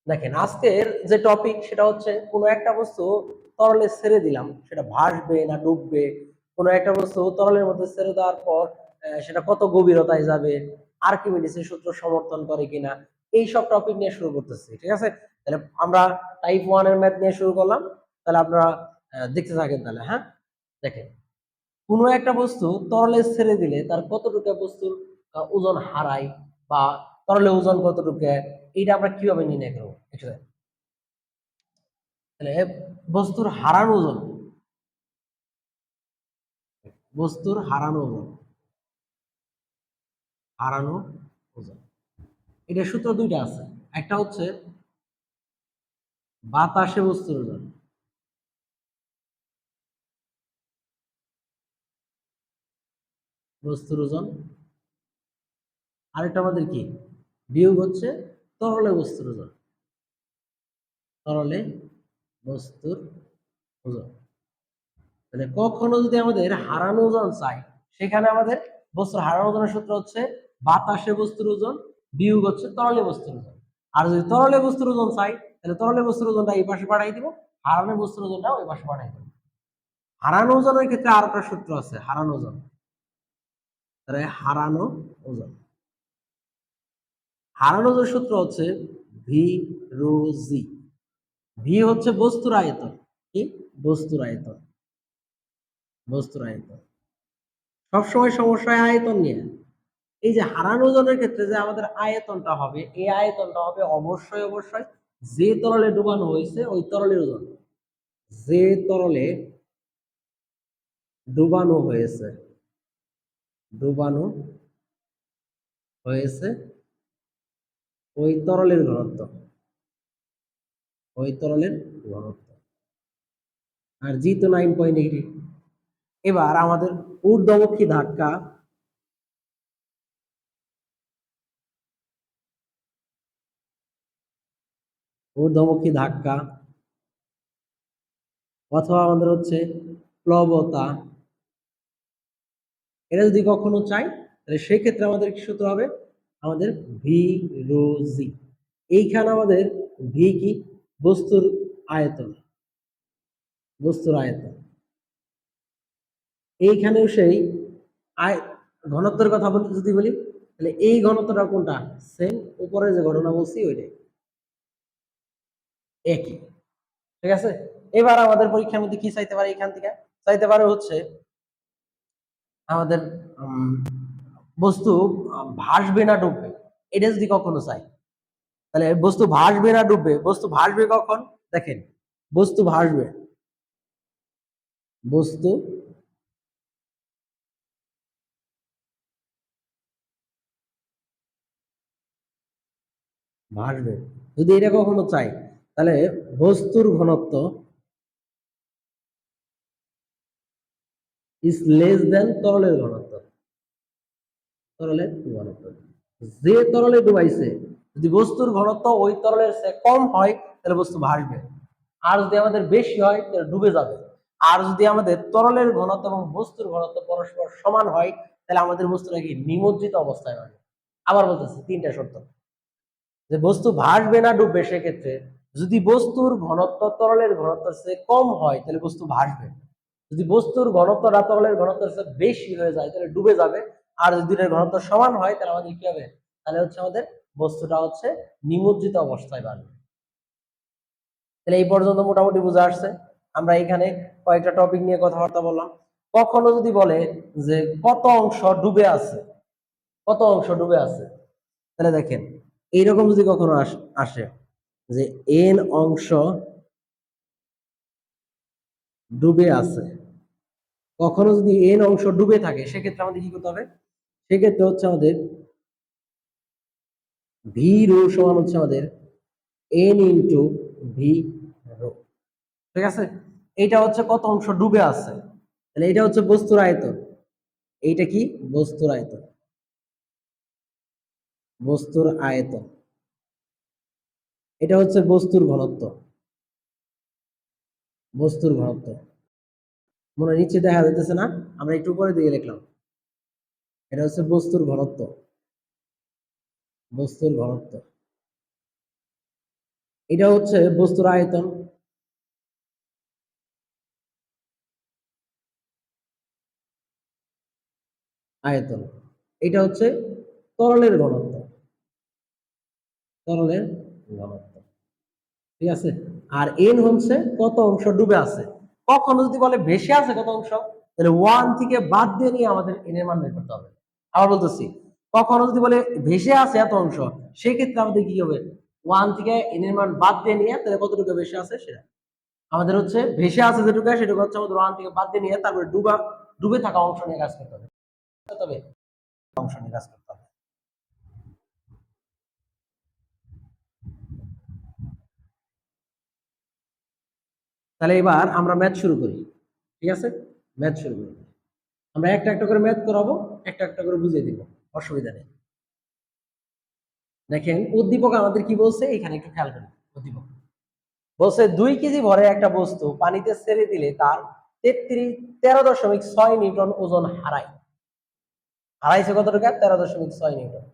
দেখেন আজকের যে টপিক সেটা হচ্ছে কোনো একটা বস্তু তরলে ছেড়ে দিলাম, সেটা ভাসবে না ডুববে, কোনো একটা বস্তু তরলের মধ্যে ছেড়ে দেওয়ার পর সেটা কত গভীরতায় যাবে, আর্কিমিডিসের সূত্র সমর্থন করে কিনা, এই সব টপিক নিয়ে শুরু করতেছি। ঠিক আছে, তাহলে আমরা টাইপ 1 এর ম্যাথ নিয়ে শুরু করলাম। তাহলে আপনারা দেখতে থাকেন তাহলে। হ্যাঁ, দেখেন কোনো একটা বস্তু তরলে ছেড়ে দিলে তার কতটুকু বস্তুর ওজন হারায়, বা তরলে ওজন কতটুকু, এইটা আমরা কিভাবে নির্ণয় করবো? তাহলে বস্তুর হারানো ওজন, বস্তুর হারানো ওজন, হারানো ওজন, এটা সূত্র দুইটা আছে। একটা হচ্ছে বাতাসে বস্তুর ওজন, বস্তুর ওজন, আরেকটা আমাদের কি বিয়োগ হচ্ছে তরলে বস্তুর ওজন, তরলে বস্তুর ওজন। তাহলে কখনো যদি আমাদের হারানো ওজন চাই, সেখানে আমাদের বস্তুর হারানো ওজনের সূত্র হচ্ছে বাতাসে বস্তুর ওজন বিয়োগ হচ্ছে তরলে বস্তুর ওজন। আর যদি তরলে বস্তুর ওজন চাই, তাহলে তরলে বস্তুর ওজনটা এই পাশে পাঠাই দিব, হারানো বস্তুর ওজনটা ওই পাশে পাঠাই দিব। হারানো ওজনের ক্ষেত্রে আর একটা সূত্র আছে, হারানো ওজন। তাহলে হারানো ওজন, হারানো ওজন সূত্র হচ্ছে ভি রো জি। ভি হচ্ছে বস্তুর আয়তন, কি বস্তুর আয়তন, বস্তুর আয়তন। সবসময় সমস্যা হয় আয়তন নিয়ে। এই যে হারানো ওজনের ক্ষেত্রে যে আমাদের আয়তনটা হবে, এই আয়তনটা হবে অবশ্যই অবশ্যই যে তরলে ডুবানো হয়েছে ওই তরলের ওজন, যে তরলে ডুবানো হয়েছে, ডুবানো হয়েছে ওই তরলের ঘনত্ব, ওই তরলের ঘনত্ব। আর জি তো 9.8। এবার আমাদের ঊর্ধ্বমুখী ধাক্কা, ঊর্ধ্বমুখী ধাক্কা অথবা আমাদের হচ্ছে প্লবতা, এটা যদি কখনো চাই, তাহলে সেই ক্ষেত্রে আমাদের কি সূত্র হবে? আমাদের ভি রো জি। এইখানে আমাদের ভি কি বস্তুর আয়তন, বস্তুর আয়তন। এইখানেও সেই আয় ঘনত্বের কথা বলি, যদি বলি তাহলে এই ঘনত্বটা কোনটা? সেম উপরে যে ঘটনা বলছি ওইটাই, একই। ঠিক আছে, এবার আমাদের পরীক্ষার মধ্যে কি চাইতে পারে? এখান থেকে চাইতে পারে হচ্ছে আমাদের বস্তু ভাসবে না ডুববে, এটা যদি কখনো চাই, তাহলে বস্তু ভাসবে না ডুববে, বস্তু ভাসবে কখন? দেখেন বস্তু ভাসবে, বস্তু ভাসবে যদি এটা কখনো চাই, তাহলে বস্তুর ঘনত্ব ইজ লেস দেন তরলের ঘনত্ব, তরলের ঘনত্ব। যে তরলে ডুবাইছে যদি বস্তুর ঘনত্ব ওই তরলের চেয়ে কম হয়, তাহলে বস্তু ভাসবে। আর যদি আমাদের বেশি হয় তাহলে ডুবে যাবে। আর যদি আমাদের তরলের ঘনত্ব এবং বস্তুর ঘনত্ব পরস্পর সমান হয়, তাহলে আমাদের বস্তুটা কি নিমজ্জিত অবস্থায় হয়। আবার বলতেছি তিনটা শর্ত, যে বস্তু ভাসবে না ডুববে সেক্ষেত্রে যদি বস্তুর ঘনত্ব তরলের ঘনত্বের চেয়ে কম হয় তাহলে বস্তু ভাসবে, যদি বস্তুর ঘনত্বটা তরলের ঘনত্বের চেয়ে বেশি হয়ে যায় তাহলে ডুবে যাবে। আর যদি দুইটার ঘনত্ব সমান হয় তাহলে আমাদের কি হবে? তাহলে হচ্ছে আমাদের বস্তুটা হচ্ছে নিমজ্জিত অবস্থায় বাড়বে। তাহলে এই পর্যন্ত মোটামুটি বুঝে আসছে। আমরা এখানে কয়েকটা টপিক নিয়ে কথাবার্তা বললাম। কখনো যদি বলে যে কত অংশ ডুবে আছে, কত অংশ ডুবে আছে, তাহলে দেখেন এইরকম যদি কখনো আসে যে এন অংশ ডুবে আছে, কখনো যদি এন অংশ ডুবে থাকে সেক্ষেত্রে আমাদের কি করতে হবে? সেক্ষেত্রে হচ্ছে আমাদের ভি রো সমান হচ্ছে আমাদের এন ইন্টু ভি রো। ঠিক আছে, এইটা হচ্ছে কত অংশ ডুবে আছে, তাহলে এটা হচ্ছে বস্তুর আয়তন, এইটা কি বস্তুর আয়তন, বস্তুর আয়তন। এটা হচ্ছে বস্তুর ঘনত্ব, বস্তুর ঘনত্ব। মনে নিচে দেখা যাইতেছে না, আমরা একটু উপরে দিকে লিখলাম, এটা হচ্ছে বস্তুর ঘনত্ব, বস্তুর ঘনত্ব। এটা হচ্ছে বস্তুর আয়তন, আয়তন। এটা হচ্ছে তরলের ঘনত্ব, তরলের ঘনত্ব, ঠিক আছে। আর এন হচ্ছে কত অংশ ডুবে আছে। কখনো যদি বলে ভেসে আছে কত অংশ, তাহলে ওয়ান থেকে বাদ দিয়ে নিয়ে আমাদের এন এর মান বের করতে হবে। আবার বলতেছি, কখনো যদি বলে ভেসে আছে এত অংশ, সেক্ষেত্রে আমাদের কি হবে, ওয়ান থেকে এন এর মান বাদ দিয়ে নিয়ে তাহলে কতটুকু ভেসে আছে সেটা আমাদের হচ্ছে, ভেসে আছে যেটুকু সেটুকু হচ্ছে আমাদের ওয়ান থেকে বাদ দিয়ে নিয়ে তারপরে ডুবে থাকা অংশ নিয়ে কাজ করতে হবে, তবে অংশ নিয়ে কাজ করতে হবে। তাহলে এবার আমরা ম্যাথ শুরু করি, ঠিক আছে। ম্যাথ শুরু করি, আমরা একটা একটা করে ম্যাথ করাবো, একটা একটা করে বুঝিয়ে দিব, অসুবিধা নেই। দেখেন উদ্দীপক আমাদের কি বলছে, এখানে একটু খেয়াল করি। উদ্দীপক বলছে 2 কেজি ভরে একটা বস্তু পানিতে ছেড়ে দিলে তার 13.6 নিউটন ওজন হারাইছে কত টাকা, 13.6 নিউটন।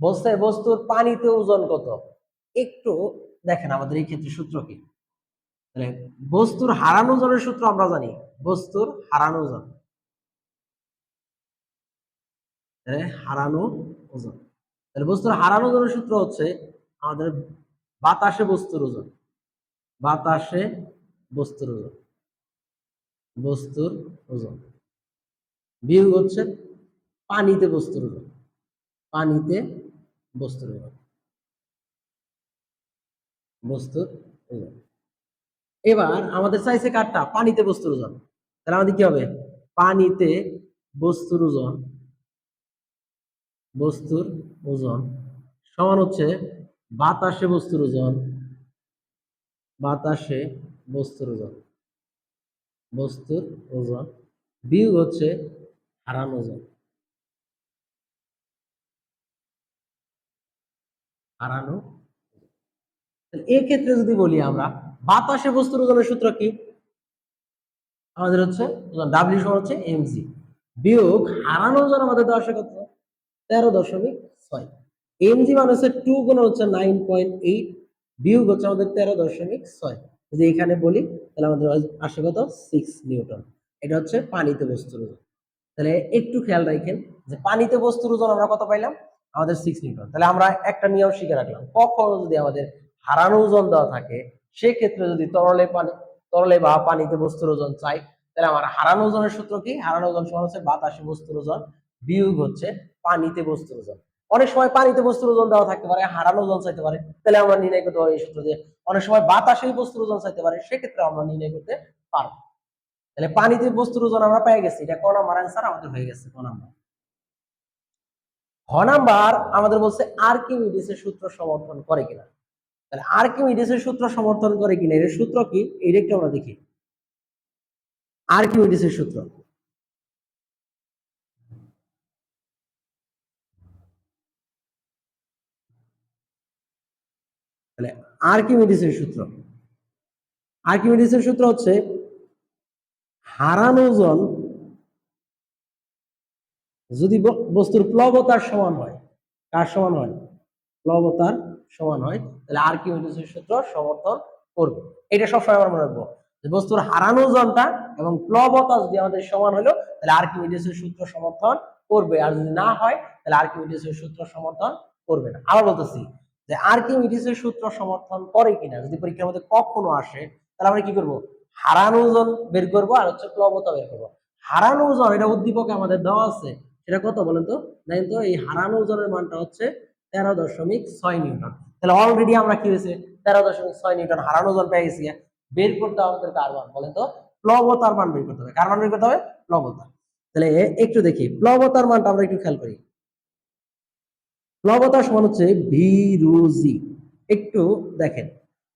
বলছে বস্তুর পানিতে ওজন কত। একটু দেখেন আমাদের এই ক্ষেত্রে সূত্র কি, বস্তুর হারানো ওজনের সূত্র আমরা জানি, বস্তুর হারানো ওজন, হারানো ওজন। তাহলে বস্তুর হারানো ওজনের সূত্র হচ্ছে আমাদের বাতাসে বস্তুর ওজন, বাতাসে বস্তুর ওজন, বস্তুর ওজন বিয়োগ হচ্ছে পানিতে বস্তুর ওজন, পানিতে বস্তুর ওজন, বস্তুর ওজন। এবার আমাদের চাইছে কারটা, পানিতে বস্তুর ওজন। তাহলে আমাদের কি হবে, পানিতে বস্তুর ওজন, বস্তুর ওজন সমান হচ্ছে বাতাসে বস্তুর ওজন, বাতাসে বস্তুর ওজন, বস্তুর ওজন বিয়োগ হচ্ছে হারানো ওজন, হারানো। এই ক্ষেত্রে যদি বলি আমরা বাতাসে বস্তুর ওজনের সূত্র কি, আমাদের হচ্ছে ডাব্লিউ সমান হচ্ছে এমজি বিয়োগ হারানো ওজন আমাদের দেওয়া আছে কত, 13.6। এমজি মানে হচ্ছে 2 গুণ হচ্ছে 9.8 বিয়োগ হচ্ছে আমাদের 13.6। যদি এখানে বলি তাহলে আমাদের আসে কত, 6 নিউটন। এটা হচ্ছে পানিতে বস্তুর ওজন। তাহলে একটু খেয়াল রাখেন যে পানিতে বস্তুর ওজন আমরা কত পাইলাম, আমাদের 6 নিউটন। তাহলে আমরা একটা নিয়ম শিখে রাখলাম, কখনো যদি আমাদের হারানো ওজন দেওয়া থাকে, সেক্ষেত্রে যদি তরলে বা পানিতে বস্তুর ওজন চাই, তাহলে আমার হারানো ওজনের সূত্র কি, হারানো ওজন সমান হচ্ছে বাতাসে বস্তুর ওজন বিয়োগ হচ্ছে পানিতে বস্তুর ওজন। অনেক সময় পানিতে বস্তুর ওজন দেওয়া থাকতে পারে, হারানো ওজন চাইতে পারে, তাহলে আমরা নির্ণয় করতে পারি এই সূত্র দিয়ে। অনেক সময় বাতাসে বস্তুর ওজন চাইতে পারে, সেক্ষেত্রে আমরা নির্ণয় করতে পারবো। তাহলে পানিতে বস্তুর ওজন আমরা পেয়ে গেছি, এটা ক নাম্বার অ্যান্সার আমাদের হয়ে গেছে, ক নাম্বার। খ নাম্বার আমাদের বলছে আর্কিমিডিসের সূত্র সমর্থন করে কিনা। তাহলে আর্কিমিডিসের সূত্র সমর্থন করে কিনা, এর সূত্র কি, এটা একটু আমরা দেখি। আর্কিমিডিসের সূত্র, তাহলে আর্কিমিডিসের সূত্র, আর্কিমিডিসের সূত্র হচ্ছে হারানো ওজন যদি বস্তুর প্লবতার সমান হয়, কার সমান হয়, প্লবতার সমান হয়, তাহলে আর্কিমিডিসের সূত্র সমর্থন করবে। এটা সবসময় আমরা মনে রাখবো যে বস্তুর হারানো ওজনটা এবং প্লবতা যদি আমাদের সমান হলো, তাহলে আর্কিমিডিসের সূত্র সমর্থন করবে। আর যদি না হয় তাহলে আর্কিমিডিসের সূত্র সমর্থন করবে না। আবার বলতেছি যে আর্কিমিডিসের সূত্র সমর্থন করে কিনা যদি পরীক্ষার মধ্যে কখনো আসে, তাহলে আমরা কি করব, হারানো ওজন বের করবো আর হচ্ছে প্লবতা বের করবো। হারানো ওজন এটা উদ্দীপকে আমাদের দেওয়া আছে, সেটা কত বলেন তো, দেখেন তো, এই হারানো ওজনের মানটা হচ্ছে 13.6 নিউটন। তাহলে অলরেডি আমরা কি হয়েছে, 13.6 নিউটন হারানো ওজন পেয়ে গেছি। বের করতে হবে আমাদের কার মান বলেন তো, প্লবতার মান বের করতে হবে। কার মান বের করতে হবে, প্লবতা। তাহলে একটু দেখি প্লবতার মানটা আমরা একটু খেয়াল করি। প্লবতা সমান হচ্ছে ভি রু জি। একটু দেখেন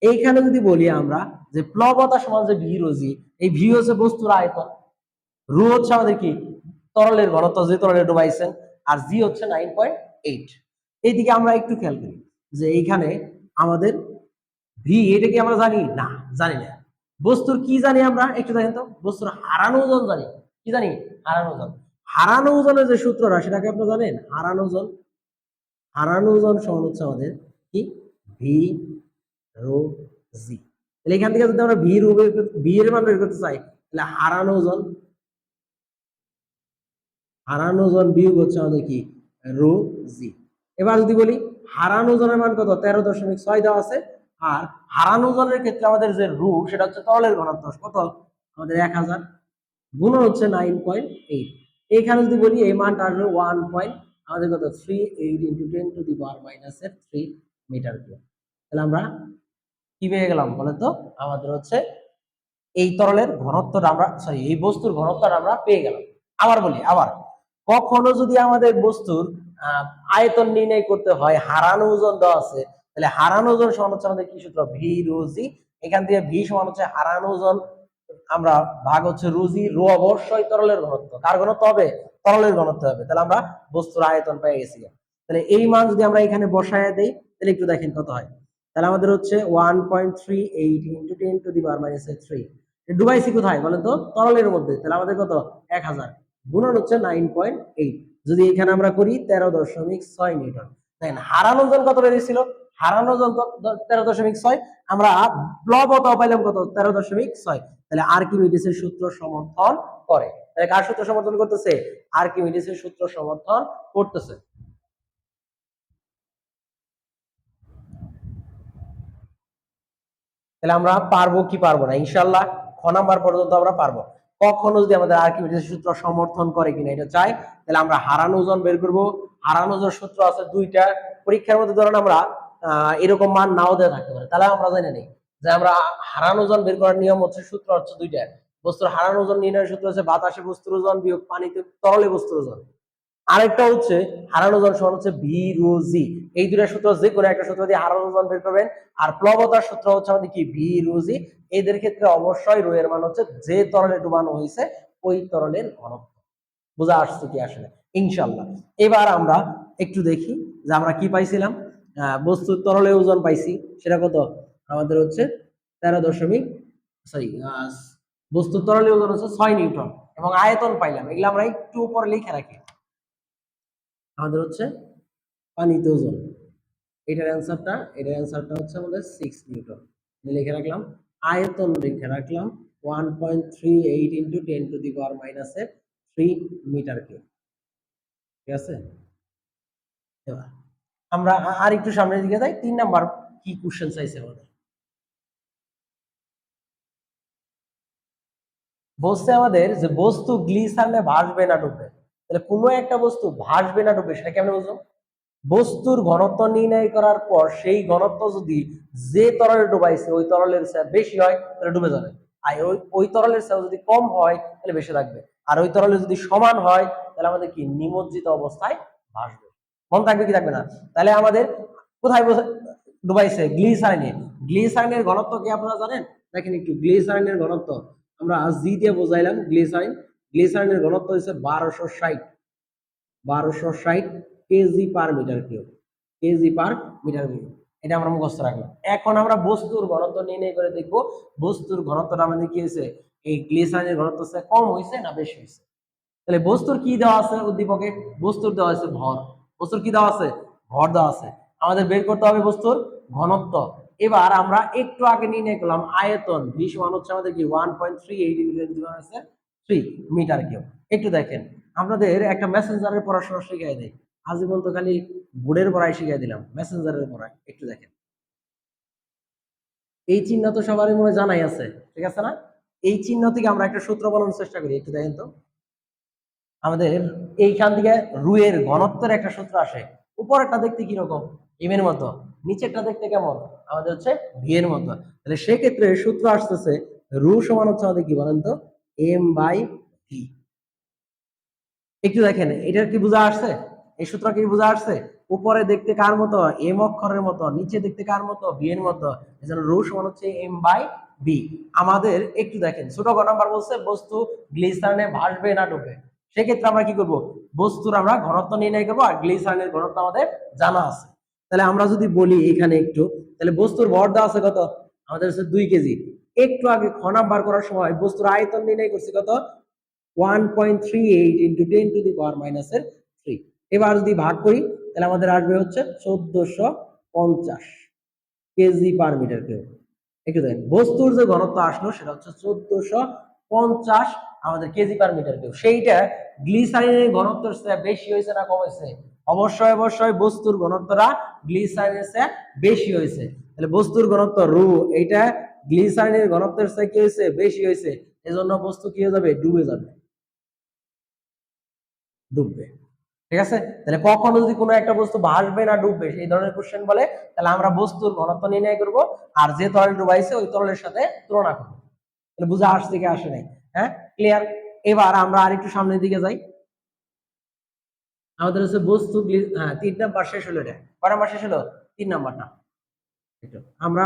এইখানে যদি বলি আমরা যে প্লবতা সমান যে ভি রু জি, এই ভি হচ্ছে বস্তুর আয়তন, রু হচ্ছে আমাদের কি, তরলের ঘনত্ব যে তরলে ডুবাইছেন, আর জি হচ্ছে 9.8। এইদিকে আমরা একটু খেয়াল করি যে এইখানে আমাদের ভি, এটা কি আমরা জানি না, জানি না। বস্তুর কি জানি আমরা একটু দেখেন তো, বস্তুর হারানো ওজন জানি, কি জানি, হারানো ওজন। হারানো ওজনের যে সূত্রটা সেটাকে আপনি জানেন, হারানো ওজন, হারানো ওজন সমান হচ্ছে আমাদের কি, ভি রো জি। তাহলে এখান থেকে যদি আমরা ভি এর মান বের করতে চাই, তাহলে হারানো ওজন বিয়োগ হচ্ছে আমাদের কি রো জি। এবার যদি বলি হারানো ওজনের মান কত, 13.6 দেওয়া আছে। আর হারানো ওজনের ক্ষেত্রে আমাদের যে রু সেটা হচ্ছে তরলের ঘনত্ব কত, আমাদের 1000 গুণন হচ্ছে 9.8। এইখানে যদি বলি এই মানটা আসবে 1. আমাদের কত 38 × 10⁻³ মিটার কিউব। তাহলে আমরা কি পেয়ে গেলাম বলেন তো, আমাদের হচ্ছে এই তরলের ঘনত্বটা আমরা এই বস্তুর ঘনত্বটা আমরা পেয়ে গেলাম। আবার বলি, আবার কখনো যদি আমাদের বস্তুর আয়তন নির্ণয় করতে হয়, হারানো ওজন দেওয়া আছে, তাহলে হারানো ওজন সমান হচ্ছে আমাদের কি সূত্র, ভি রো জি। এখান থেকে ভি সমান হচ্ছে হারানো ওজন আমরা ভাগ হচ্ছে রুজি, রো অবশ্যই তরলের ঘনত্ব, কার ঘনত্ব হবে, তরলের ঘনত্ব হবে। তাহলে আমরা বস্তুর আয়তন পেয়ে গেছি। তাহলে এই মান যদি আমরা এখানে বসায় দেই, তাহলে একটু দেখেন কত হয়। তাহলে আমাদের হচ্ছে 1.38 × 10⁻³ ডুবাইছি কোথায় বলেন তো, তরলের মধ্যে। তাহলে আমাদের কত 1000 গুণন হচ্ছে 9.8। যদি এখানে আমরা করি 13.6 নিউটন। দেখেন হারানো ওজন কত বেরিয়েছিল, হারানো ওজন 13.6। আমরা প্লবতা পাইলাম কত 13.6। তাহলে আর্কিমিডিসের সূত্র সমর্থন করে। তাহলে কার সূত্র সমর্থন করতেছে, আর্কিমিডিসের সূত্র সমর্থন করতেছে। তাহলে আমরা পারবো কি পারবো না, ইনশাআল্লাহ খ নাম্বার পর্যন্ত আমরা পারবো। কখনো যদি আমাদের আর্কিমিডিসের সূত্র সমর্থন করে কিনা এটা চাই, তাহলে আমরা হারানো ওজন বের করবো। হারানো ওজন সূত্র আছে দুইটা। পরীক্ষার মধ্যে ধরেন আমরা এরকম মান নাও দেওয়া থাকতে পারে, তাহলে আমরা জানি নেই যে আমরা হারানো ওজন বের করার নিয়ম হচ্ছে, সূত্র হচ্ছে দুইটা। বস্তুর হারানো ওজন নির্ণয়ের সূত্র হচ্ছে বাতাসে বস্তুর ওজন বিয়োগ পানিতে তরলে বস্তুর ওজন। আরেকটা হচ্ছে হারানো ওজন সমান হচ্ছে ভি রো জি। এই দুইটা সূত্র যে কোনো একটা সূত্র দিয়ে হারানো ওজন বের করবেন। আর প্লবতার সূত্র হচ্ছে আমাদের কি ভি রো জি। এদের ক্ষেত্রে অবশ্যই রো এর মান হচ্ছে যে তরলে ডুবানো হয়েছে ওই তরলের ঘনত্ব। বোঝা আসছে কি আসলে, ইনশাল্লাহ। এবার আমরা একটু দেখি যে আমরা কি পাইছিলাম। বস্তুর তরলে ওজন পাইছি, সেটা কত, আমাদের হচ্ছে 13 সরি বস্তুর তরলে ওজন হচ্ছে 6 নিউটন এবং আয়তন পাইলাম। এগুলো আমরা একটু উপরে লিখে রাখি। আমাদের হচ্ছে পানিতে ওজন, এটার অ্যান্সারটা হচ্ছে আমাদের 6 নিউটন লিখে রাখলাম। আয়তন লিখে রাখলাম 1.38 × 10⁻³ মিটার কিউব। ঠিক আছে, এবার আমরা আর একটু সামনের দিকে যাই। 3 নাম্বার কি কোশ্চেন চাইছে আমাদের, বলছে আমাদের যে বস্তু গ্লিসারনে ভাসবে না ডুববে। তাহলে কোনো একটা বস্তু ভাসবে না ডুববে সেটা কেমন বুঝো, বস্তুর ঘনত্ব নির্ণয় করার পর সেই ঘনত্ব যদি যে তরলে ডুবাইছে ওই তরলের চেয়ে বেশি হয় তাহলে ডুবে যাবে। আর ওই তরলের চেয়ে যদি কম হয় তাহলে বেশি থাকবে। আর ওই তরলে যদি সমান হয় তাহলে আমাদের কি নিমজ্জিত অবস্থায় ভাসবে। মন থাকবে কি থাকবে না। তাহলে আমাদের কোথায় ডুবাইছে, গ্লিসারিনে। গ্লিসারিনের ঘনত্ব কি আপনারা জানেন, দেখেন একটু গ্লিসারিনের ঘনত্ব আমরা জি দিয়ে বোঝাইলাম। গ্লিসারিনের ঘনত্ব হচ্ছে 1260 KG per metre cube. KG per metre cube, এটা আমরা মুখস্থ রাখলাম। এখন আমরা বস্তুর ঘনত্ব নির্ণয় করে দেখবো বস্তুর ঘনত্বটা আমাদের কি হয়েছে, এই গ্লিসারিনের ঘনত্ব কম হয়েছে না বেশি হয়েছে। তাহলে বস্তুর কি দেওয়া আছে উদ্দীপকে, বস্তুর দেওয়া আছে ভর। বস্তুর কি দেওয়া আছে, ভর দেওয়া আছে। আমাদের বের করতে হবে বস্তুর ঘনত্ব। এবার আমরা একটু আগে নির্ণয় করলাম আয়তন, ভি সমান হচ্ছে আমাদের কি 1.38 মিটার কিউব। একটু দেখেন, আপনাদের একটা মেসেঞ্জারের পড়াশোনা শিখিয়ে দেয়, আজীবন তো খালি বোর্ডের পড়াই শিখিয়ে দিলাম, মেসেঞ্জারের পড়াই একটু দেখেন। এই চিহ্ন তো সবারই মনে জানাই আছে, ঠিক আছে না। এই চিহ্ন থেকে আমরা একটা সূত্র বলানোর চেষ্টা করি, একটু দেখেন তো। আমাদের এইখান থেকে রুয়ের ঘনত্বের একটা সূত্র আসে। উপরেরটা দেখতে কিরকম, এম এর মতো, নিচেরটা দেখতে কেমন, আমাদের হচ্ছে ভি এর মতো। তাহলে সেক্ষেত্রে সূত্র আসতেছে রু সমান হচ্ছে আমাদের কি বলেন তো, m/v। একটু দেখেন এটার কি বোঝা আসছে, এই সূত্র কি বোঝা আসছে। উপরে দেখতে কার মতো, এম অক্ষরের মতো, নিচে দেখতে কার মতো, ভি এর মতো। এজন্য রু সমান হচ্ছে m/v। আমাদের একটু দেখেন ছোট গ নাম্বার বলছে বস্তু গ্লিসারিনে ভাসবে না ডুবে। সেক্ষেত্রে আমরা কি করব, বস্তুর আমরা ঘনত্ব নির্ণয় করবো, আর গ্লিসারিনের ঘনত্ব আমাদের জানা আছে। তাহলে আমরা যদি বলি এখানে একটু, তাহলে বস্তুর ভর দেওয়া আছে কত, আমাদের হচ্ছে 2 কেজি। একটু আগে খ নাম্বার করার সময় বস্তুর আয়তন নির্ণয় করছি কত, 1.38 × 10⁻³ এবার যদি ভাগ করি তাহলে আমাদের আসবে হচ্ছে 1450। KG per metre cube. একটু দেখেন বস্তুর যে ঘনত্ব আসলো সেটা হচ্ছে 1450 আমাদের কেজি পার মিটার কিউব। সেইটা গ্লিসারিনের ঘনত্বের চেয়ে বেশি হয়েছে না কম হয়েছে? অবশ্যই অবশ্যই বস্তুর ঘনত্বটা গ্লিসারিনের চেয়ে বেশি হয়েছে। তাহলে বস্তুর ঘনত্ব রু, এইটা গ্লিসারিনের ঘনত্বের চেয়ে কি হয়েছে? বেশি হয়েছে। এজন্য বস্তু কি হয়ে যাবে? ডুবে যাবে, ডুববে। ঠিক আছে? তাহলে কখনো যদি কোনো একটা বস্তু ভাসবে না ডুববে সেই ধরনের কোশ্চেন বলে, তাহলে আমরা বস্তুর ঘনত্ব নির্ণয় করব আর যে তরল ডুবাইছে ওই তরলের সাথে তুলনা করব। তাহলে বুঝা আসছে কি আসে নাই? হ্যাঁ, ক্লিয়ার। এবার আমরা আরেকটু সামনের দিকে যাই। আমাদের হচ্ছে বস্তু, হ্যাঁ 3 নাম্বার শেষ হলো। এটা কয় নাম্বার শেষ হলো? 3 নাম্বারটা। একটু আমরা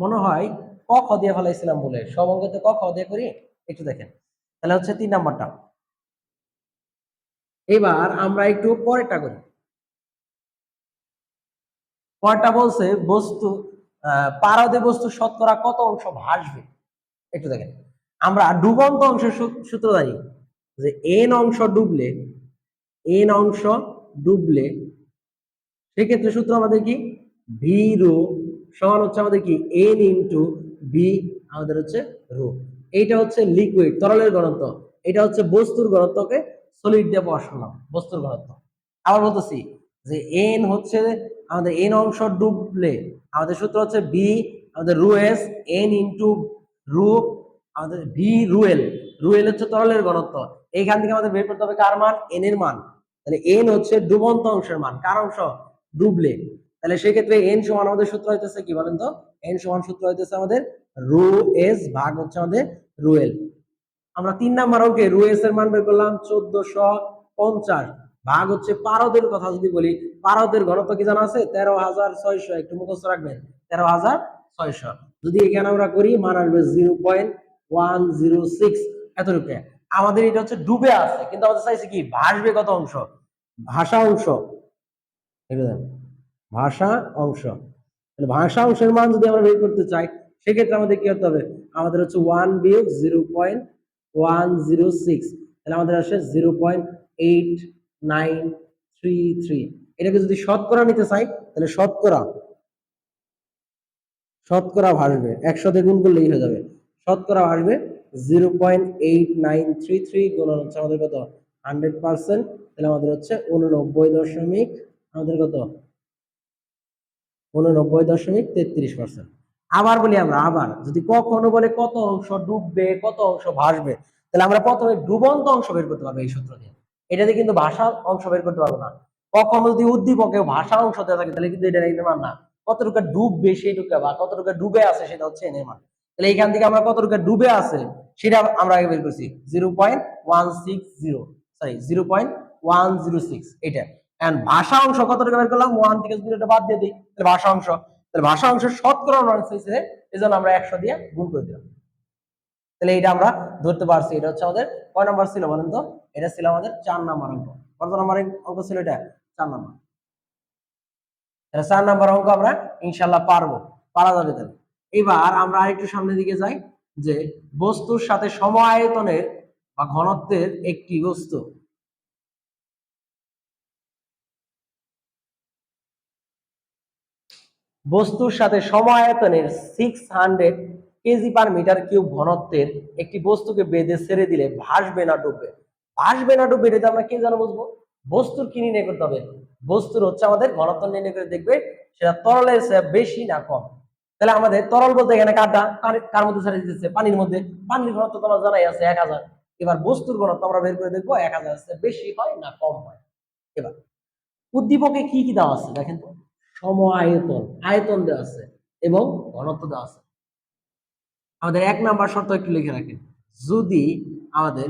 মনে হয় ক খ দিয়ে ফেলাইছিলাম বলে, সব অঙ্কতে ক খ দিয়ে করি। একটু দেখেন, তাহলে হচ্ছে 3 নাম্বারটা। এবার আমরা একটু পরেরটা করি। পরেরটা বলছে বস্তু পারদে বস্তু শতকরা কত অংশ ভাসবে? একটু দেখেন, আমরা ডুবন্ত অংশের সূত্র জানি যে এন অংশ ডুবলে, এন অংশ ডুবলে সেক্ষেত্রে সূত্র আমাদের কি? ভি রো সমান হচ্ছে আমাদের কি? এন ইন্টু ভি আমাদের হচ্ছে রো। এইটা হচ্ছে লিকুইড তরলের ঘনত্ব, এটা হচ্ছে বস্তুর ঘনত্বকে সলিড দিয়ে প্রকাশ করলাম, বস্তুর ঘনত্ব। আবার বলতেছি যে এন হচ্ছে আমাদের এন অংশ ডুবলে আমাদের সূত্র হচ্ছে বি আমাদের রু এস এন ইন্টু রু আমাদের ভি রুয়েল। রুয়েল হচ্ছে তরলের ঘনত্ব। এইখান থেকে আমাদের বের করতে হবে কার মান? এন এর মান। তাহলে এন হচ্ছে ডুবন্ত অংশের মান, কার অংশ? ডুবলে। তাহলে সেক্ষেত্রে এন সমান আমাদের সূত্র হইতেছে কি বলেন তো? এন সমান সূত্র হইতেছে আমাদের রো এস ভাগ হচ্ছে আমাদের রুয়েল। আমরা 3 নাম্বার অঙ্কে রো এস এর মান বের করলাম 1450 ভাগ হচ্ছে পারদের কথা যদি বলি, পারদের ঘনত্ব কি জানা আছে? 13600। একটু মুখস্থ রাখবেন, 13600। যদি এখানে আমরা করি মান আসবে 0.106 এতটুকু। আমাদের এটা হচ্ছে ডুবে আছে, কিন্তু আমাদের চাইছে কি? ভাসবে কত অংশ? ভাষা অংশ। ভাষা অংশ। ভাষা অংশের মান যদি আমরা বের করতে চাই সেক্ষেত্রে আমাদের কি করতে হবে? আমাদের হচ্ছে 1 বিয়োগ 0.106, তাহলে আমাদের আসে 0.8933। এটাকে যদি শতকরা নিতে চাই তাহলে শতকরা, শতকরা ভাসবে 100 দিয়ে গুণ করলেই হয়ে যাবে। শতকরা ভাসবে 0.8933 গুণন হচ্ছে আমাদের কত? 100%। তাহলে আমাদের হচ্ছে 89 দশমিক আমাদের কত? 89.33%। আবার বলি আমরা, আবার যদি কখনো বলে কত অংশ ডুববে কত অংশ ভাসবে, তাহলে আমরা প্রথমে ডুবন্ত অংশ বের করতে পারবো এই সূত্র দিয়ে। এটাতে কিন্তু ভাষা অংশ বের করতে পারবো না। কখনো যদি উদ্দীপকে ভাষা অংশ দেওয়া থাকে তাহলে কিন্তু এটা এর মান না। কতটুকু ডুববে সেইটুকু বা কতটুকু ডুবে আছে সেটা হচ্ছে এর মান। তাহলে এইখান থেকে আমরা কতটুকু ডুবে আছে সেটা আমরা আগে বের করছি 0.160, সরি 0.106 এটা। এন্ড ভাষা অংশ কত টাকা বের করলাম? 1 থেকে যদি এটা বাদ দিয়ে দিই তাহলে ভাষা অংশ, তাহলে ভাষা অংশের শতকরা মান হইছে, এজন্য আমরা 100 দিয়ে গুণ করে দিলাম। তাহলে এটা আমরা ধরতে পারছি এটা হচ্ছে আমাদের কয় নাম্বার ছিল বলেন তো? এটা ছিল আমাদের 4 নাম্বার অঙ্ক। কত নাম্বার অঙ্ক ছিল এটা? 4 নাম্বার। তাহলে 4 নাম্বার অঙ্ক আমরা ইনশাআল্লাহ পারবো, পারা যাবে। তাহলে এবার আমরা আরেকটু সামনের দিকে যাই যে বস্তুর সাথে সম আয়তনের বা ঘনত্বের একটি বস্তু বস্তুর সাথে সম আয়তনের 600 কেজি পার মিটার কিউব ঘনত্বের একটি বস্তুকে বেঁধে ছেড়ে দিলে ভাসবে না ডুববে? ভাসবে না ডুববে এটা আমরা কি জানো বুঝবো? বস্তুর কি নির্ণয় করতে হবে? বস্তুর হচ্ছে আমাদের ঘনত্ব নির্ণয় করে দেখবে সেটা তরলের চেয়ে বেশি না কম। তাহলে আমাদের তরল বলতে এখানে কারটা কার মধ্যে ছেড়ে দিতেছে? পানির মধ্যে। পানির ঘনত্ব তোমার জানাই আছে 1000। এবার বস্তুর ঘনত্ব আমরা বের করে দেখবো 1000 এর বেশি হয় না কম হয়। এবার উদ্দীপকে কি কি দেওয়া আছে দেখেন তো? সম আয়তন, আয়তন দেওয়া আছে এবং ঘনত্ব দেওয়া আছে। আমাদের 1 নাম্বার শর্ত একটু লিখে রাখেন, যদি আমাদের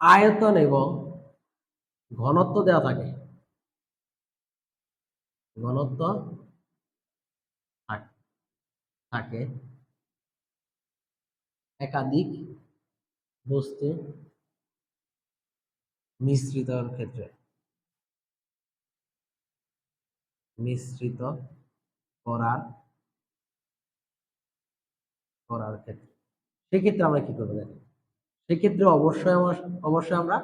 আয়তন এবং ঘনত্ব দেওয়া থাকে, ঘনত্ব থাকে একাধিক বস্তু মিশ্রিতর ক্ষেত্রে, মিশ্রিত করার করার ক্ষেত্রে, সেক্ষেত্রে আমরা কি করবো দেখেন? সেক্ষেত্রে অবশ্যই আমরা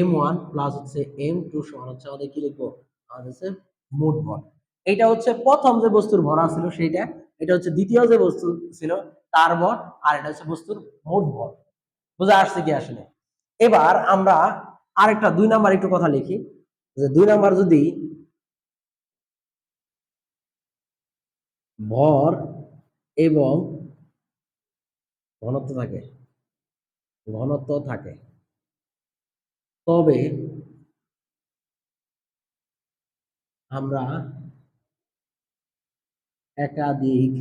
M1 প্লাস হচ্ছে M2 সমান হচ্ছে আমাদের কি লিখবো? আমাদের হচ্ছে মোট ভর। এটা হচ্ছে প্রথম যে বস্তুর ভর ছিল সেইটা, এটা হচ্ছে দ্বিতীয় যে বস্তু ছিল তার ভর, আর এটা হচ্ছে বস্তুর মোট ভর। বুঝা আসছে কি আসলে? এবার আমরা আরেকটা 2 নাম্বার একটু কথা লিখি, যে 2 নাম্বার যদি ভর এবং ঘনত্ব থাকে তবে আমরা একাধিক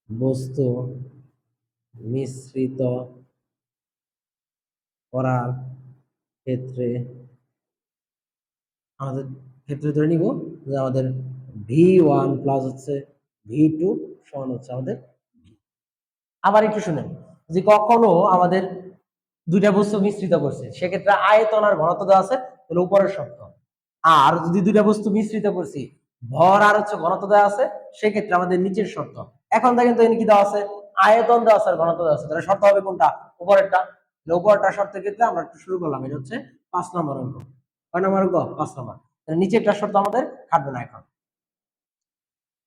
বস্তু মিশ্রিত করার ক্ষেত্রে আমাদের ক্ষেত্রে ধরে নিব যে আমাদের V1 প্লাস হচ্ছে V2 সমান হচ্ছে আমাদের V। আবার একটু শুনেন, যে কখনো আমাদের দুইটা বস্তু মিশ্রিত করছে সেক্ষেত্রে আয়তন আর ঘনত্ব দেওয়া আছে, তাহলে উপরের শর্ত। আর যদি দুইটা বস্তু মিশ্রিত করছি ভর আর হচ্ছে ঘনত্ব দেওয়া আছে, সেক্ষেত্রে আমাদের নিচের শর্ত। এখন দেখেন তো এখানে কি দেওয়া আছে, আয়তন দেওয়া আছে আর ঘনত্ব দেওয়া আছে, তাহলে শর্ত হবে কোনটা? উপরেরটা। উপরেরটা শর্তের ক্ষেত্রে আমরা একটু শুরু করলাম, এটা হচ্ছে 5 নম্বর অঙ্ক। কয় নম্বর অঙ্ক? 5 নম্বর। নিচেরটা শর্ত আমাদের খাটবে না। এখন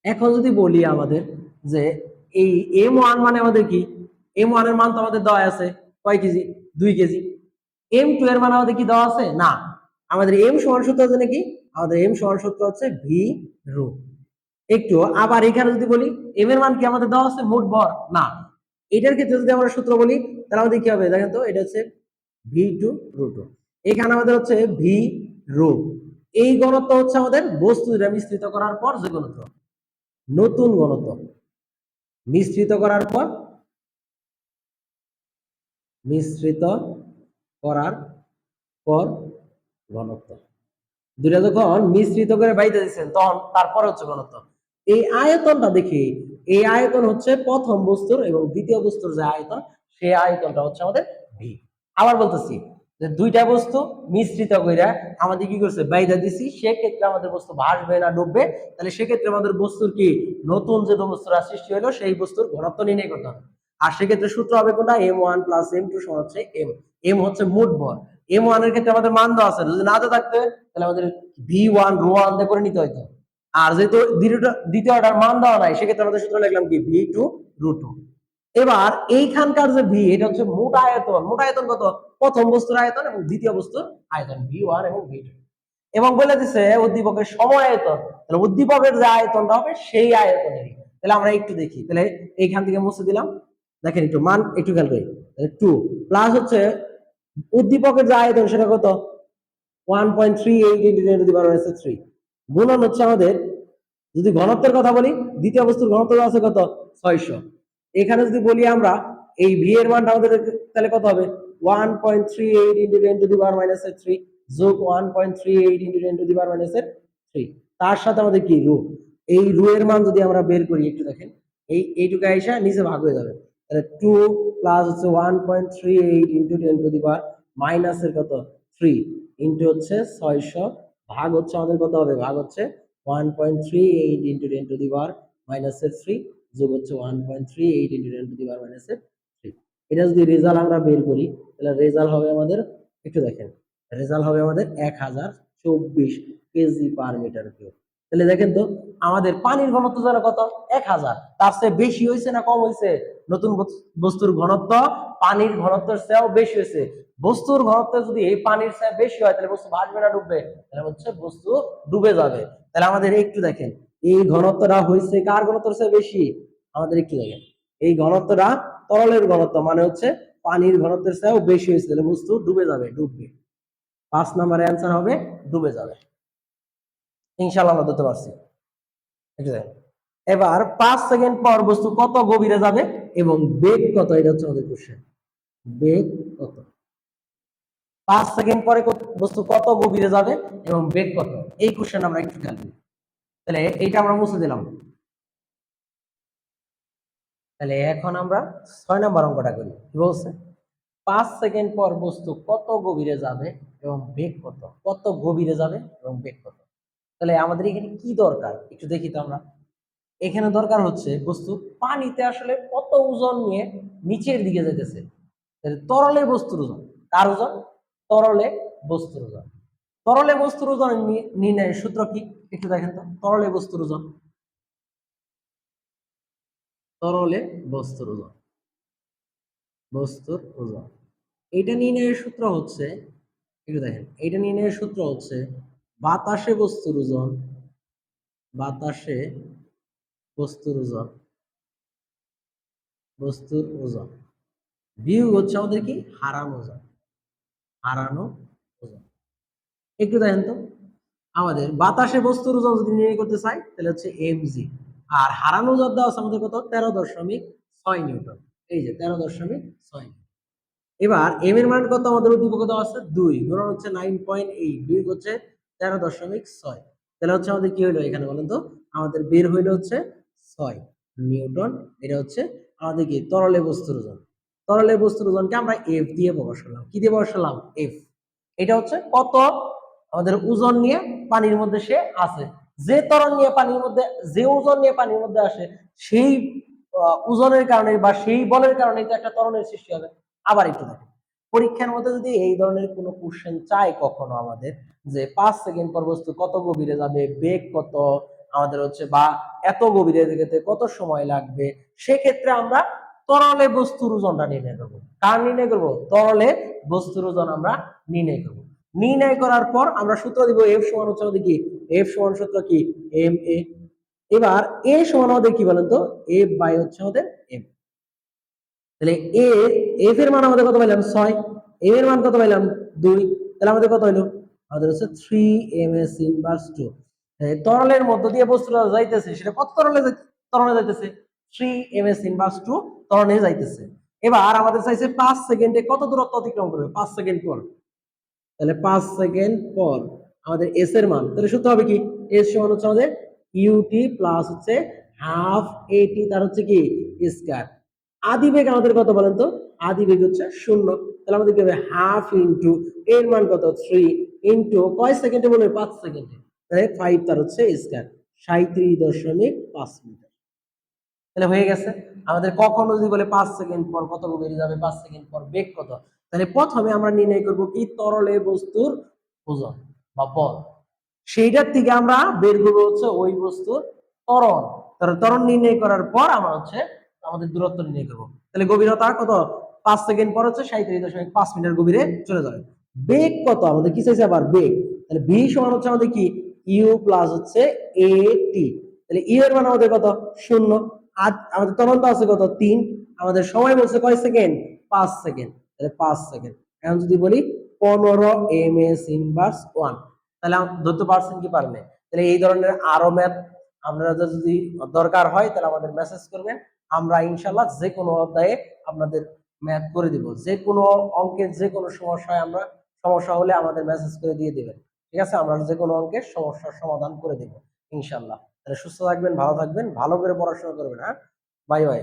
এখন যদি বলি আমাদের যে এই M1 মানে আমাদের কি, M1 এর মান তো আমাদের দেওয়া আছে কয় কেজি? 2 কেজি। M2 এর মান আমাদের কি দেওয়া আছে? না। আমাদের M সমান সূত্র হচ্ছে নাকি, আমাদের M সমান সূত্র হচ্ছে V রো। একটু আবার এখানে যদি বলি M এর মান কি আমাদের দেওয়া আছে মোট ভর? না। এটার ক্ষেত্রে যদি আমরা সূত্র বলি তাহলে আমাদের কি হবে দেখেন তো, এটা হচ্ছে V2 √2। এখানে আমাদের হচ্ছে V রো। এই ঘনত্ব হচ্ছে আমাদের বস্তু যেটা মিশ্রিত করার পর যে ঘনত্ব, নতুন ঘনত্ব মিশ্রিত করার পর ঘনত্ব, দুইটা যখন মিশ্রিত করে বাইতে দিচ্ছেন তখন তারপর হচ্ছে ঘনত্ব। এই আয়তনটা দেখি, এই আয়তন হচ্ছে প্রথম বস্তুর এবং দ্বিতীয় বস্তুর যে আয়তন, সেই আয়তনটা হচ্ছে আমাদের ভি। আবার বলতেছি যে দুইটা বস্তু মিশ্রিত করে আমাদের কি করছে বাইদা দিছি, সেক্ষেত্রে আমাদের বস্তু ভাসবে না ডুববে, তাহলে সেক্ষেত্রে আমাদের বস্তুর কি নতুন যে বস্তুরা সৃষ্টি হলো সেই বস্তুর ঘনত্ব নির্ণয় করতে হবে। আর সেক্ষেত্রে সূত্র হবে কোনটা? M1 প্লাস M2 সমান হচ্ছে M। M হচ্ছে মোট ভর। M1 এর ক্ষেত্রে আমাদের মান দেওয়া আছে, যদি না থাকতে তাহলে আমাদের V1 ρ1 দিয়ে করে নিতে হইতো। আর যেহেতু দ্বিতীয়টার মান দেওয়া নাই, সেক্ষেত্রে আমাদের সূত্র লিখলাম কি V2 √2। এবার এইখানকার যে ভি, এটা হচ্ছে মোট আয়তন। মোট আয়তন কত? প্রথম বস্তুর আয়তন এবং দ্বিতীয় বস্তুর আয়তন V1 এবং V2। এবং বলে দিছে উদ্দীপকের সময় আয়তন, তাহলে উদ্দীপকের যে আয়তনটা হবে সেই আয়তনেরই। তাহলে আমরা একটু দেখি, তাহলে এইখান থেকে মুছে দিলাম, দেখেন একটু মান একটু খেয়াল করি। 2 প্লাস হচ্ছে উদ্দীপকের যে আয়তন সেটা কত? 1.38 × 10⁻³ গুণন হচ্ছে আমাদের, যদি ঘনত্বের কথা বলি দ্বিতীয় বস্তুর ঘনত্ব আছে কত? 600। এখানে যদি বলি আমরা এই ভি এর মানটা আমাদের তাহলে কত হবে? 1.38 × 10⁻³ যোগ 1.38 × 10⁻³ তার সাথে আমাদের কি রো। এই রো এর মান যদি আমরা বের করি একটু দেখেন, এইটুকু আইসা নিচে ভাগ হয়ে যাবে, তাহলে 2 প্লাস হচ্ছে 1.38 × 10⁻³ কত 3 ইন্টু হচ্ছে 600 ভাগ হচ্ছে আমাদের কত হবে? ভাগ হচ্ছে 1.38 × 10⁻³ যোগ হচ্ছে 1.38 × 10⁻³ এটা যদি রেজাল্ট আমরা বের করি তাহলে রেজাল্ট হবে আমাদের, একটু দেখেন, রেজাল্ট হবে আমাদের 1024 কেজি পার মিটার কিউব। তাহলে দেখেন তো আমাদের পানির ঘনত্ব যেন কত? 1000। তার চেয়ে বেশি হয়েছে না কম হয়েছে? নতুন বস্তুর ঘনত্ব পানির ঘনত্বের চেয়েও বেশি হয়েছে। বস্তুর ঘনত্ব যদি এই পানির চেয়ে বেশি হয় তাহলে বস্তু ভাসবে না ডুববে? তাহলে হচ্ছে বস্তু ডুবে যাবে। তাহলে আমাদের একটু দেখেন এই ঘনত্বটা হয়েছে কার ঘনত্বের চেয়ে বেশি? আমাদের একটু দেখেন এই ঘনত্বটা তরলের ঘনত্ব মানে হচ্ছে পানির ঘনত্বের চেয়েও বেশি হয়েছে, তাহলে বস্তু ডুবে যাবে, ডুববে। 5 নম্বরের অ্যান্সার হবে ডুবে যাবে। ইনশাআল্লাহ আমরা ধরতে পারছি। এবার 5 সেকেন্ড পর বস্তু কত গভীরে যাবে এবং বেগ কত, এটা হচ্ছে আমাদের কোশ্চেন। বেগ কত? 5 সেকেন্ড পরে বস্তু কত গভীরে যাবে এবং বেগ কত, এই কোশ্চেন আমরা একটু খেয়াল করি। তাহলে এইটা আমরা মুছে দিলাম। তাহলে এখন আমরা 6 নম্বর অঙ্কটা করি। কি বলছে? 5 সেকেন্ড পর বস্তু কত গভীরে যাবে এবং বেগ কত, কত গভীরে যাবে এবং বেগ কত। তাহলে আমাদের এখানে কি দরকার একটু দেখি তো আমরা। এখানে দরকার হচ্ছে বস্তু পানিতে আসলে কত ওজন নিয়ে নিচের দিকে যেতেছে। তরলে বস্তুর ওজন, কার ওজন? তরলে বস্তুর ওজন। তরলে বস্তুর ওজন নির্ণয়ের সূত্র কি একটু দেখেন তো, তরলে বস্তুর ওজন, তরলে বস্তুর ওজন, বস্তুর ওজন, এটা নির্ণয়ের সূত্র হচ্ছে, একটু দেখেন, এটা নির্ণয়ের সূত্র হচ্ছে বাতাসে বস্তুর ওজন, বাতাসে বস্তুর ওজন, বস্তুর ওজন বিয়োগ হচ্ছে আমাদের কি হারানো ওজন, হারানো ওজন। একটু দেখেন তো, আমাদের বাতাসে বস্তুর ওজন যদি নির্ণয় করতে চাই তাহলে হচ্ছে mg, আর হারানো ওজন দেওয়া আছে আমাদের কত 13.6 নিউটন, এই যে 13.6। এবার এম এর মান কত আমাদের উদ্দীপক দেওয়া আছে 2 গুণন হচ্ছে 9.8 বিয়োগ হচ্ছে 13.6, তাহলে হচ্ছে আমাদের কি হলো এখানে বলেন তো, আমাদের বের হইলো হচ্ছে 6 নিউটন। এটা হচ্ছে আমাদের কি তরলে বস্তুর ওজন, তরলে বস্তুর ওজনকে আমরা এফ দিয়ে প্রকাশ করলাম, কি দিয়ে প্রকাশ করলাম এফ। এটা হচ্ছে কত আমাদের ওজন নিয়ে পানির মধ্যে সে আছে, যে ত্বরণ নিয়ে পানির মধ্যে, যে ওজন নিয়ে পানির মধ্যে আসে সেই ওজনের কারণে বা সেই বলের কারণে তো একটা ত্বরণের সৃষ্টি হবে। আবার একটু দেখেন, পরীক্ষার মধ্যে যদি এই ধরনের কোনো কোশ্চেন চাই কখনো আমাদের, যে 5 সেকেন্ড পর বস্তু কত গভীরে যাবে, বেগ কত আমাদের হচ্ছে, বা এত গভীরে যেতে কত সময় লাগবে, সেক্ষেত্রে আমরা তরলে বস্তুর ওজনটা নির্ণয় করবো। কার নির্ণয় করবো? তরলে বস্তুর ওজন আমরা নির্ণয় করবো। নির্ণয় করার পর আমরা সূত্র দিব এফ সমান হচ্ছে আমাদের কি, এফ সমান সূত্র কি এম এ। এবার এ সমান আমাদের কি বলেন তো, এফ বাই হচ্ছে আমাদের এম। তাহলে এ, এফ এর মান আমাদের কত পাইলাম 6, এম এর মান কত পাইলাম 2, তাহলে আমাদের কত হলো, আমাদের হচ্ছে 3 ms ইনভার্স 2। তরলের মধ্য দিয়ে বস্তুটা যাইতেছে, সেটা কত তরলে তরলে যাইতেছে 3 ms ইনভার্স 2 তরলে যাইতেছে। এবার আমাদের চাইছে 5 সেকেন্ডে কত দূরত্ব অতিক্রম করবে, 5 সেকেন্ড পর, তাহলে 5 সেকেন্ড পর আমাদের এস এর মান, তাহলে সূত্র হবে কি, এস সমান হচ্ছে আমাদের ইউটি প্লাস হচ্ছে হাফ এটি, তার হচ্ছে কি স্কয়ার। আদি বেগ আমাদের কত বলেন তো, আদি বেগ হচ্ছে 0, তাহলে আমাদের কি হবে হাফ ইনটু এর মান কত 3 ইনটু কয় সেকেন্ডে বলে 5 সেকেন্ডে, তাহলে 5 তার হচ্ছে স্কয়ার 37.5 মিটার। তাহলে হয়ে গেছে। আমাদের কখনো যদি বলে 5 সেকেন্ড পর কত গভীরে যাবে, 5 সেকেন্ড পর বেগ কত, তাহলে প্রথমে আমরা নির্ণয় করব কি তরলে বস্তুর ওজন বা বল, সেইটার থেকে আমরা বের করবো হচ্ছে ওই বস্তুর ত্বরণ, ত্বরণ নির্ণয় করার পর আমরা হচ্ছে আমাদের দূরত্ব নির্ণয় করবো। তাহলে গভীরতা কত, 5 সেকেন্ড পর হচ্ছে 37.5 মিটার গভীরে চলে যাবে। বেগ কত আমাদের কি চাইছে আবার বেগ, তাহলে ভি সমান হচ্ছে আমাদের কি ইউ প্লাস হচ্ছে এ টি, তাহলে ইউ এর মান আমাদের কত 0, আর আমাদের ত্বরণটা আছে কত 3, আমাদের সময় বলছে কয় সেকেন্ড 5 সেকেন্ড, তাহলে 5 সেকেন্ড। এখন যদি বলি 15 ms ইনভার্স 1, তাহলে ধরতে পারছেন কি পারলে। তাহলে এই ধরনের আরো ম্যাথ আপনারা যদি দরকার হয় তাহলে আমাদের মেসেজ করবেন, আমরা ইনশাল্লাহ যে কোনো অধ্যায়ে আপনাদের ম্যাথ করে দিব, যে কোনো অঙ্কের যে কোনো সমস্যা হয় আমরা, সমস্যা হলে আমাদের মেসেজ করে দিয়ে দিবেন, ঠিক আছে, আমরা যে কোনো অঙ্কের সমস্যার সমাধান করে দেব ইনশাল্লাহ। তাহলে সুস্থ থাকবেন, ভালো থাকবেন, ভালো করে পড়াশোনা করবেন, হ্যাঁ, বাই বাই।